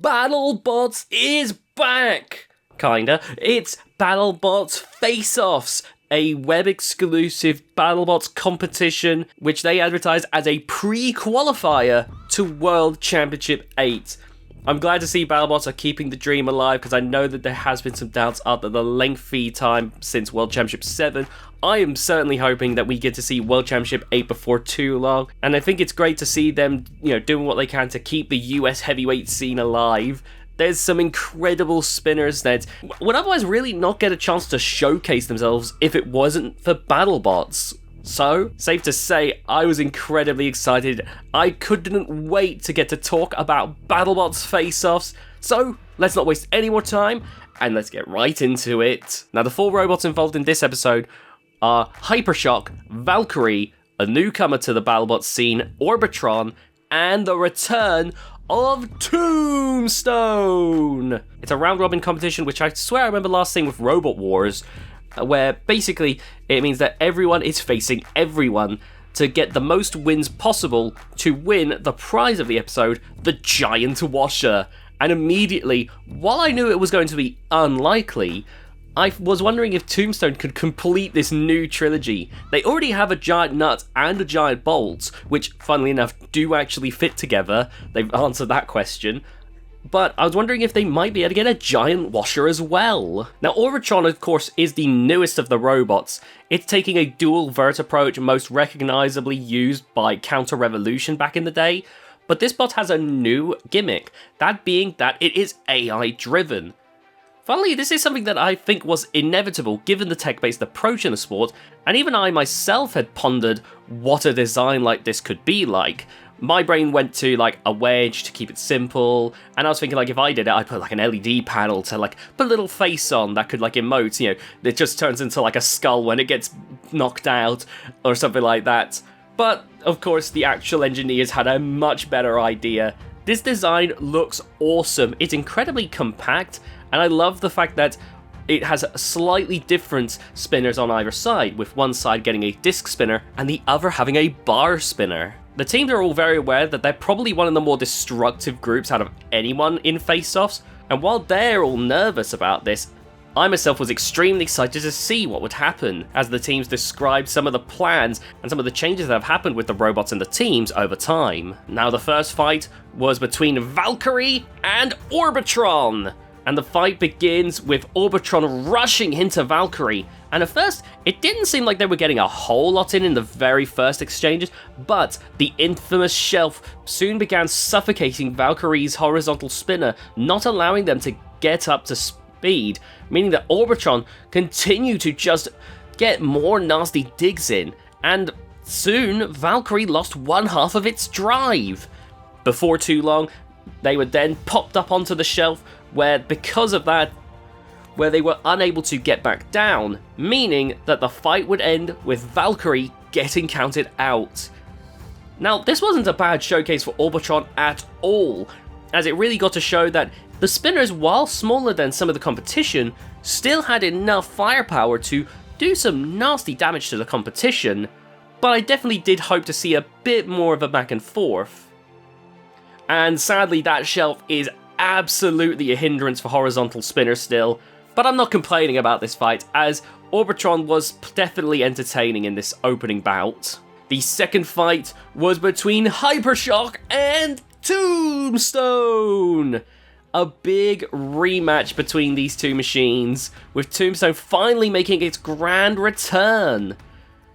Battlebots is back! Kinda. It's Battlebots Faceoffs, a web-exclusive Battlebots competition which they advertise as a pre-qualifier to World Championship 8. I'm glad to see Battlebots are keeping the dream alive because I know that there has been some doubts after the lengthy time since World Championship 7. I am certainly hoping that we get to see World Championship 8 before too long, and I think it's great to see them, doing what they can to keep the US heavyweight scene alive. There's some incredible spinners that would otherwise really not get a chance to showcase themselves if it wasn't for Battlebots. So, safe to say, I was incredibly excited. I couldn't wait to get to talk about Battlebots Face-Offs. So, let's not waste any more time, and let's get right into it. Now, the 4 robots involved in this episode are Hypershock, Valkyrie, a newcomer to the Battlebots scene, Orbitron, and the return of Tombstone! It's a round-robin competition, which I swear I remember last seeing with Robot Wars, where basically it means that everyone is facing everyone to get the most wins possible to win the prize of the episode, the Giant Washer. And immediately, while I knew it was going to be unlikely, I was wondering if Tombstone could complete this new trilogy. They already have a giant nut and a giant bolt, which, funnily enough, do actually fit together. They've answered that question. But I was wondering if they might be able to get a giant washer as well. Now, Orbitron, of course, is the newest of the robots. It's taking a dual vert approach, most recognisably used by Counter Revolution back in the day. But this bot has a new gimmick, that being that it is AI driven. Funnily, this is something that I think was inevitable given the tech-based approach in the sport, and even I myself had pondered what a design like this could be like. My brain went to like a wedge to keep it simple, and I was thinking like if I did it, I'd put like an LED panel to like put a little face on that could like emote, that just turns into like a skull when it gets knocked out or something like that. But of course the actual engineers had a much better idea. This design looks awesome. It's incredibly compact, and I love the fact that it has slightly different spinners on either side, with one side getting a disc spinner and the other having a bar spinner. The teams are all very aware that they're probably one of the more destructive groups out of anyone in Face-Offs, and while they're all nervous about this, I myself was extremely excited to see what would happen as the teams described some of the plans and some of the changes that have happened with the robots and the teams over time. Now, the first fight was between Valkyrie and Orbitron, and the fight begins with Orbitron rushing into Valkyrie. And at first, it didn't seem like they were getting a whole lot in the very first exchanges, but the infamous shelf soon began suffocating Valkyrie's horizontal spinner, not allowing them to get up to speed, meaning that Orbitron continued to just get more nasty digs in, and soon Valkyrie lost one half of its drive. Before too long, they were then popped up onto the shelf, where because of that, where they were unable to get back down, meaning that the fight would end with Valkyrie getting counted out. Now, this wasn't a bad showcase for Orbitron at all, as it really got to show that the spinners, while smaller than some of the competition, still had enough firepower to do some nasty damage to the competition, but I definitely did hope to see a bit more of a back and forth. And sadly, that shelf is absolutely a hindrance for horizontal spinners still, but I'm not complaining about this fight, as Orbitron was definitely entertaining in this opening bout. The second fight was between Hypershock and Tombstone! A big rematch between these two machines, with Tombstone finally making its grand return.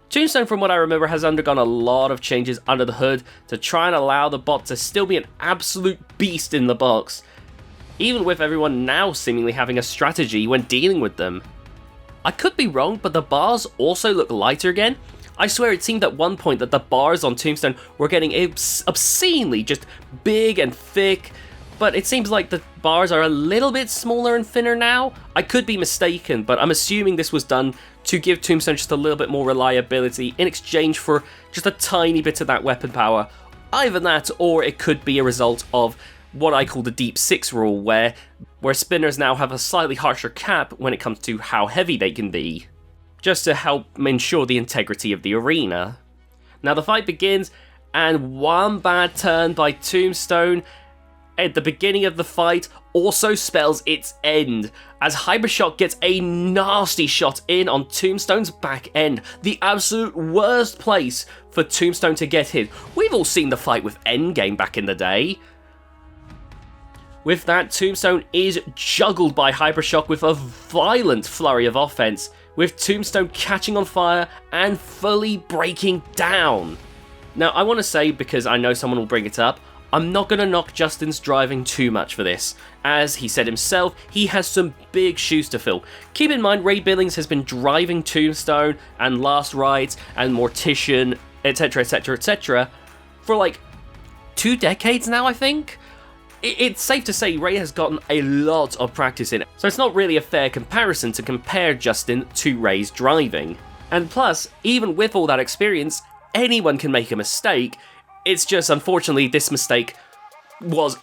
Tombstone, from what I remember, has undergone a lot of changes under the hood to try and allow the bot to still be an absolute beast in the box, even with everyone now seemingly having a strategy when dealing with them. I could be wrong, but the bars also look lighter again. I swear it seemed at one point that the bars on Tombstone were getting obscenely just big and thick, but it seems like the bars are a little bit smaller and thinner now. I could be mistaken, but I'm assuming this was done to give Tombstone just a little bit more reliability in exchange for just a tiny bit of that weapon power. Either that, or it could be a result of what I call the Deep 6 rule, where spinners now have a slightly harsher cap when it comes to how heavy they can be, just to help ensure the integrity of the arena. Now the fight begins, and one bad turn by Tombstone, at the beginning of the fight also spells its end, as Hypershock gets a nasty shot in on Tombstone's back end, the absolute worst place for Tombstone to get hit. We've all seen the fight with Endgame back in the day. With that, Tombstone is juggled by Hypershock with a violent flurry of offense, with Tombstone catching on fire and fully breaking down. Now, I want to say, because I know someone will bring it up, I'm not going to knock Justin's driving too much for this. As he said himself, he has some big shoes to fill. Keep in mind, Ray Billings has been driving Tombstone and Last Rites and Mortician, etc, etc, etc, for like 2 decades now, I think? It's safe to say Ray has gotten a lot of practice in it, so it's not really a fair comparison to compare Justin to Ray's driving. And plus, even with all that experience, anyone can make a mistake. It's just, unfortunately, this mistake was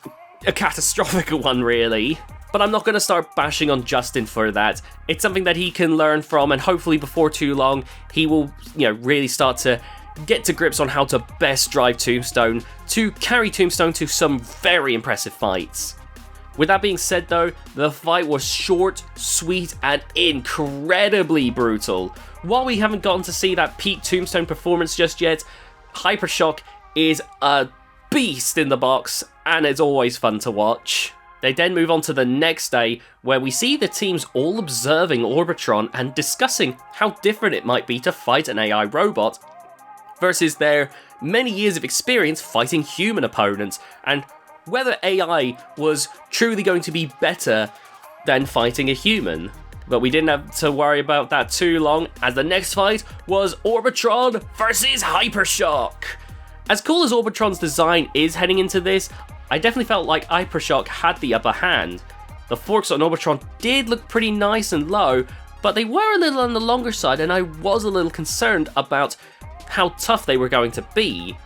a catastrophic one, really. But I'm not going to start bashing on Justin for that. It's something that he can learn from, and hopefully before too long, he will, really start to get to grips on how to best drive Tombstone to carry Tombstone to some very impressive fights. With that being said though, the fight was short, sweet, and incredibly brutal. While we haven't gotten to see that peak Tombstone performance just yet, Hypershock is a beast in the box, and it's always fun to watch. They then move on to the next day, where we see the teams all observing Orbitron and discussing how different it might be to fight an AI robot versus their many years of experience fighting human opponents, and whether AI was truly going to be better than fighting a human. But we didn't have to worry about that too long, as the next fight was Orbitron versus Hypershock. As cool as Orbitron's design is heading into this, I definitely felt like Hypershock had the upper hand. The forks on Orbitron did look pretty nice and low, but they were a little on the longer side, and I was a little concerned about how tough they were going to be.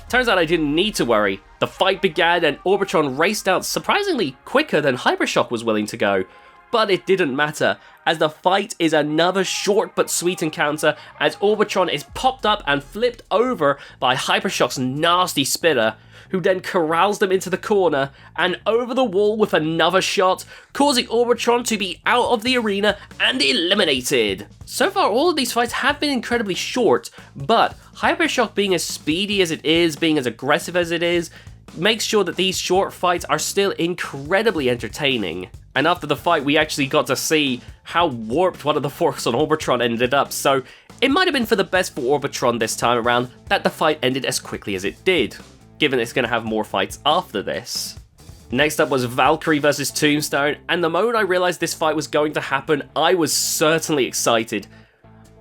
Turns out I didn't need to worry. The fight began and Orbitron raced out surprisingly quicker than Hypershock was willing to go. But it didn't matter, as the fight is another short but sweet encounter as Orbitron is popped up and flipped over by Hypershock's nasty spitter, who then corrals them into the corner and over the wall with another shot, causing Orbitron to be out of the arena and eliminated. So far, all of these fights have been incredibly short, but Hypershock, being as speedy as it is, being as aggressive as it is, makes sure that these short fights are still incredibly entertaining. And after the fight, we actually got to see how warped one of the forks on Orbitron ended up, so it might have been for the best for Orbitron this time around that the fight ended as quickly as it did, given it's going to have more fights after this. Next up was Valkyrie versus Tombstone, and the moment I realized this fight was going to happen, I was certainly excited.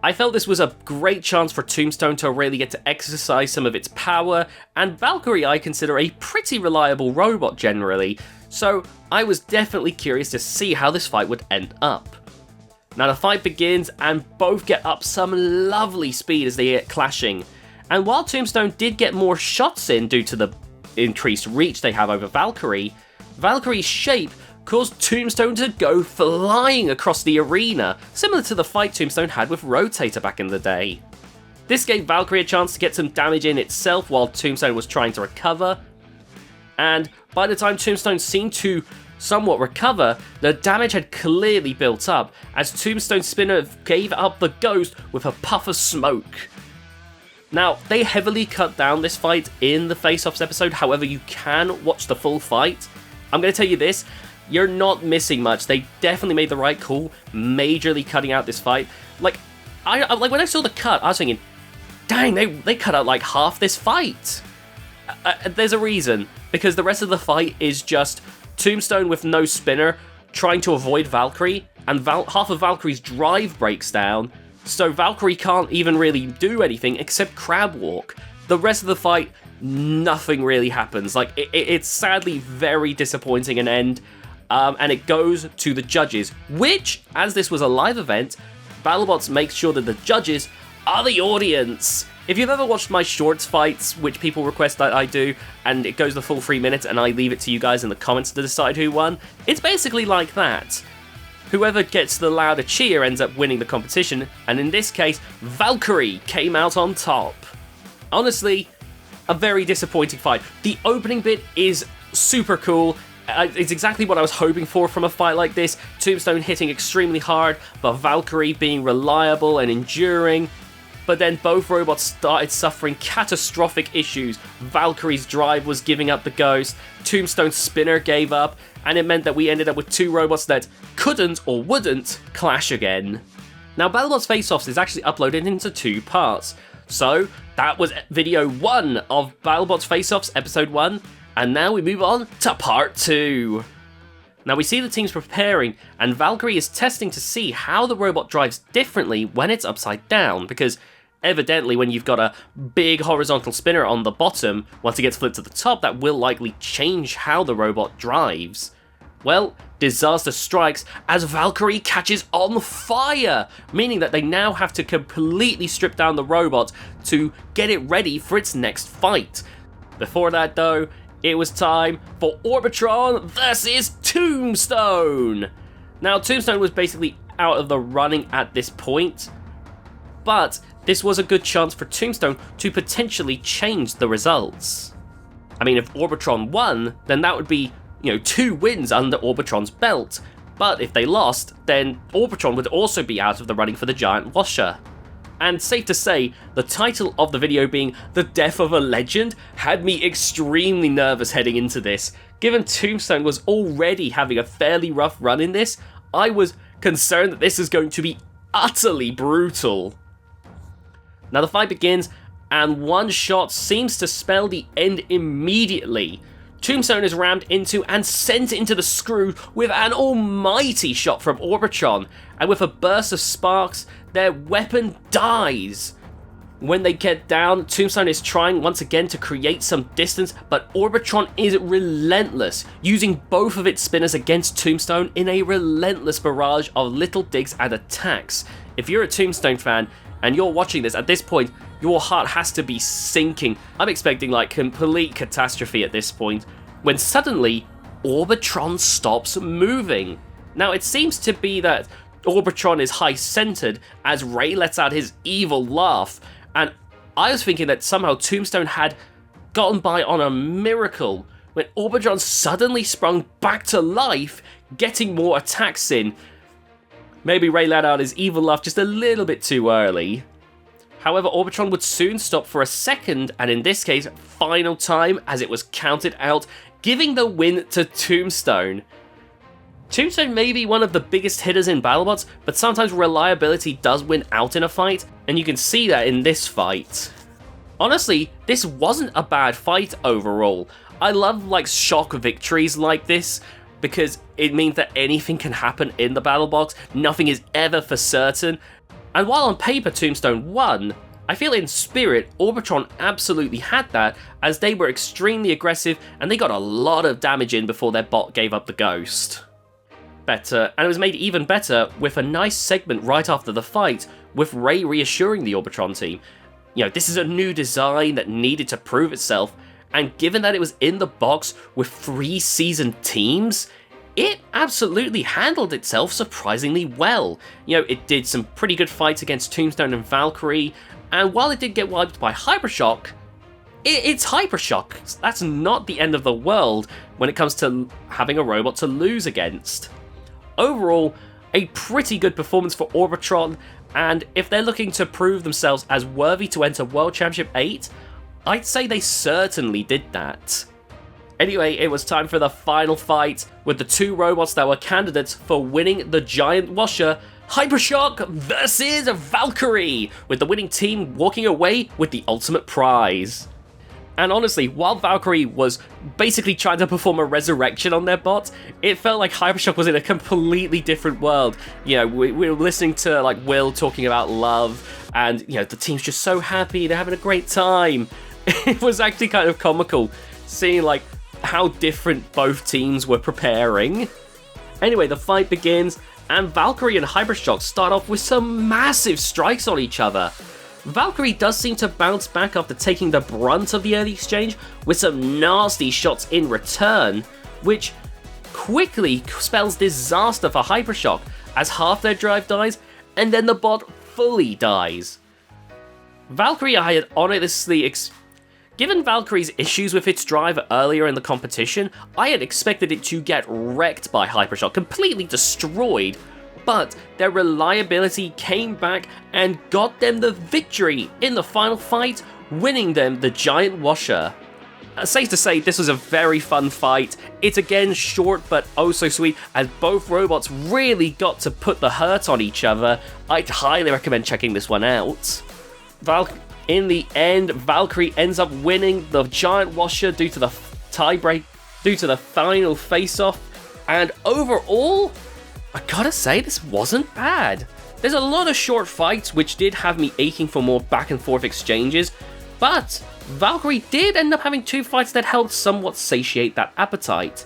I felt this was a great chance for Tombstone to really get to exercise some of its power, and Valkyrie I consider a pretty reliable robot generally, so I was definitely curious to see how this fight would end up. Now the fight begins, and both get up some lovely speed as they get clashing. And while Tombstone did get more shots in due to the increased reach they have over Valkyrie, Valkyrie's shape caused Tombstone to go flying across the arena, similar to the fight Tombstone had with Rotator back in the day. This gave Valkyrie a chance to get some damage in itself while Tombstone was trying to recover, and by the time Tombstone seemed to somewhat recover, the damage had clearly built up, as Tombstone's spinner gave up the ghost with a puff of smoke. Now, they heavily cut down this fight in the Faceoffs episode, however you can watch the full fight. I'm going to tell you this, you're not missing much. They definitely made the right call, majorly cutting out this fight. Like when I saw the cut, I was thinking, dang, they cut out like half this fight. There's a reason, because the rest of the fight is just Tombstone with no spinner trying to avoid Valkyrie, and half of Valkyrie's drive breaks down, so Valkyrie can't even really do anything except crab walk. The rest of the fight, nothing really happens. Like, it's sadly very disappointing an end, and it goes to the judges, which, as this was a live event, Battlebots makes sure that the judges are the audience. If you've ever watched my shorts fights, which people request that I do, and it goes the full 3 minutes and I leave it to you guys in the comments to decide who won, it's basically like that. Whoever gets the louder cheer ends up winning the competition, and in this case, Valkyrie came out on top. Honestly, a very disappointing fight. The opening bit is super cool. It's exactly what I was hoping for from a fight like this. Tombstone hitting extremely hard, but Valkyrie being reliable and enduring. But then both robots started suffering catastrophic issues. Valkyrie's drive was giving up the ghost, Tombstone's spinner gave up, and it meant that we ended up with two robots that couldn't or wouldn't clash again. Now, Battlebots Faceoffs is actually uploaded into two parts. So, that was video 1 of Battlebots Faceoffs episode 1, and now we move on to part 2. Now we see the teams preparing, and Valkyrie is testing to see how the robot drives differently when it's upside down, because evidently when you've got a big horizontal spinner on the bottom, once it gets flipped to the top, that will likely change how the robot drives. Well, disaster strikes as Valkyrie catches on fire, meaning that they now have to completely strip down the robot to get it ready for its next fight. Before that though, it was time for Orbitron versus Tombstone! Now, Tombstone was basically out of the running at this point, but this was a good chance for Tombstone to potentially change the results. I mean, if Orbitron won, then that would be, 2 wins under Orbitron's belt, but if they lost, then Orbitron would also be out of the running for the giant washer. And safe to say, the title of the video being The Death of a Legend had me extremely nervous heading into this. Given Tombstone was already having a fairly rough run in this, I was concerned that this is going to be utterly brutal. Now the fight begins, and one shot seems to spell the end immediately. Tombstone is rammed into and sent into the screw with an almighty shot from Orbitron, and with a burst of sparks, their weapon dies. When they get down, Tombstone is trying once again to create some distance, but Orbitron is relentless, using both of its spinners against Tombstone in a relentless barrage of little digs and attacks. If you're a Tombstone fan, and you're watching this at this point, your heart has to be sinking. I'm expecting complete catastrophe at this point, when suddenly Orbitron stops moving. Now it seems to be that Orbitron is high-centered as Ray lets out his evil laugh, and I was thinking that somehow Tombstone had gotten by on a miracle when Orbitron suddenly sprung back to life, getting more attacks in. Maybe Ray let out his evil laugh just a little bit too early. However, Orbitron would soon stop for a second, and in this case, final time, as it was counted out, giving the win to Tombstone. Tombstone may be one of the biggest hitters in Battlebots, but sometimes reliability does win out in a fight, and you can see that in this fight. Honestly, this wasn't a bad fight overall. I love shock victories like this, because it means that anything can happen in the Battlebots, nothing is ever for certain. And while on paper Tombstone won, I feel in spirit Orbitron absolutely had that, as they were extremely aggressive and they got a lot of damage in before their bot gave up the ghost. Better, and it was made even better with a nice segment right after the fight, with Ray reassuring the Orbitron team. This is a new design that needed to prove itself, and given that it was in the box with 3 seasoned teams, it absolutely handled itself surprisingly well. It did some pretty good fights against Tombstone and Valkyrie, and while it did get wiped by Hypershock, it's Hypershock. That's not the end of the world when it comes to having a robot to lose against. Overall, a pretty good performance for Orbitron, and if they're looking to prove themselves as worthy to enter World Championship 8, I'd say they certainly did that. Anyway, it was time for the final fight, with the 2 robots that were candidates for winning the giant washer, Hypershock versus Valkyrie, with the winning team walking away with the ultimate prize. And honestly, while Valkyrie was basically trying to perform a resurrection on their bot, it felt like Hypershock was in a completely different world. We were listening to Will talking about love, and the team's just so happy, they're having a great time. It was actually kind of comical seeing how different both teams were preparing. Anyway, the fight begins, and Valkyrie and Hypershock start off with some massive strikes on each other. Valkyrie does seem to bounce back after taking the brunt of the early exchange with some nasty shots in return, which quickly spells disaster for Hypershock as half their drive dies and then the bot fully dies. Valkyrie, I had honestly Given Valkyrie's issues with its drive earlier in the competition, I had expected it to get wrecked by Hypershock, completely destroyed, but their reliability came back and got them the victory in the final fight, winning them the giant washer. Safe to say, this was a very fun fight. It's again short but oh so sweet, as both robots really got to put the hurt on each other. I'd highly recommend checking this one out. In the end, Valkyrie ends up winning the giant washer due to the due to the final face-off, and overall, I gotta say, this wasn't bad. There's a lot of short fights which did have me aching for more back and forth exchanges, but Valkyrie did end up having 2 fights that helped somewhat satiate that appetite.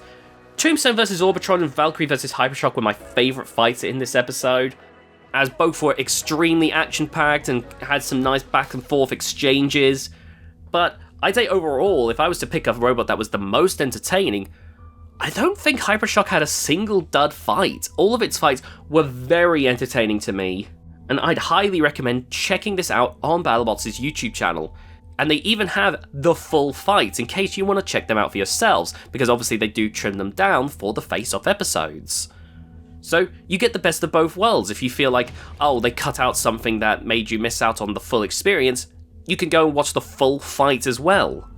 Tombstone vs Orbitron and Valkyrie vs Hypershock were my favourite fights in this episode, as both were extremely action-packed and had some nice back and forth exchanges. But I'd say overall, if I was to pick a robot that was the most entertaining, I don't think Hypershock had a single dud fight. All of its fights were very entertaining to me, and I'd highly recommend checking this out on Battlebots' YouTube channel. And they even have the full fights in case you want to check them out for yourselves, because obviously they do trim them down for the face-off episodes. So you get the best of both worlds. If you feel like, oh, they cut out something that made you miss out on the full experience, you can go and watch the full fight as well.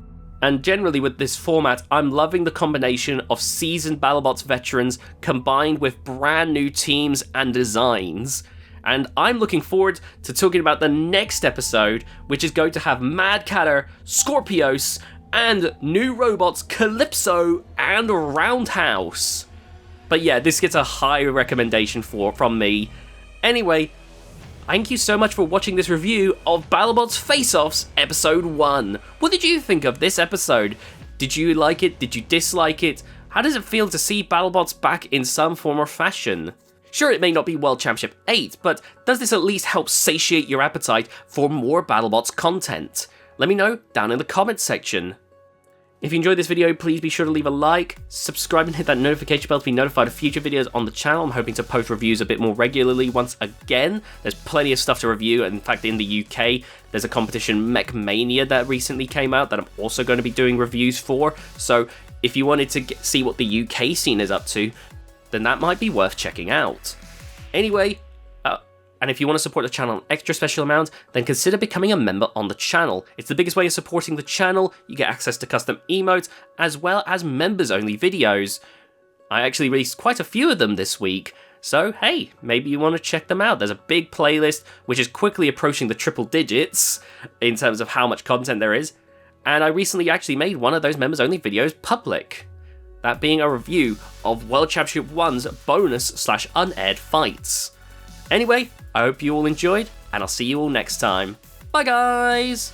And generally with this format, I'm loving the combination of seasoned Battlebots veterans combined with brand new teams and designs. And I'm looking forward to talking about the next episode, which is going to have Mad Catter, Scorpios, and new robots Calypso and Roundhouse. But yeah, this gets a high recommendation from me. Anyway, thank you so much for watching this review of Battlebots Faceoffs Episode 1. What did you think of this episode? Did you like it? Did you dislike it? How does it feel to see Battlebots back in some form or fashion? Sure, it may not be World Championship 8, but does this at least help satiate your appetite for more Battlebots content? Let me know down in the comments section. If you enjoyed this video, please be sure to leave a like, subscribe and hit that notification bell to be notified of future videos on the channel. I'm hoping to post reviews a bit more regularly once again. There's plenty of stuff to review, and in fact in the UK, there's a competition Mech Mania that recently came out that I'm also going to be doing reviews for, so if you wanted to see what the UK scene is up to, then that might be worth checking out. Anyway, and if you want to support the channel an extra special amount, then consider becoming a member on the channel. It's the biggest way of supporting the channel. You get access to custom emotes, as well as members-only videos. I actually released quite a few of them this week, so hey, maybe you want to check them out. There's a big playlist, which is quickly approaching the triple digits in terms of how much content there is, and I recently actually made one of those members-only videos public. That being a review of World Championship 1's bonus/unaired fights. Anyway, I hope you all enjoyed, and I'll see you all next time. Bye guys!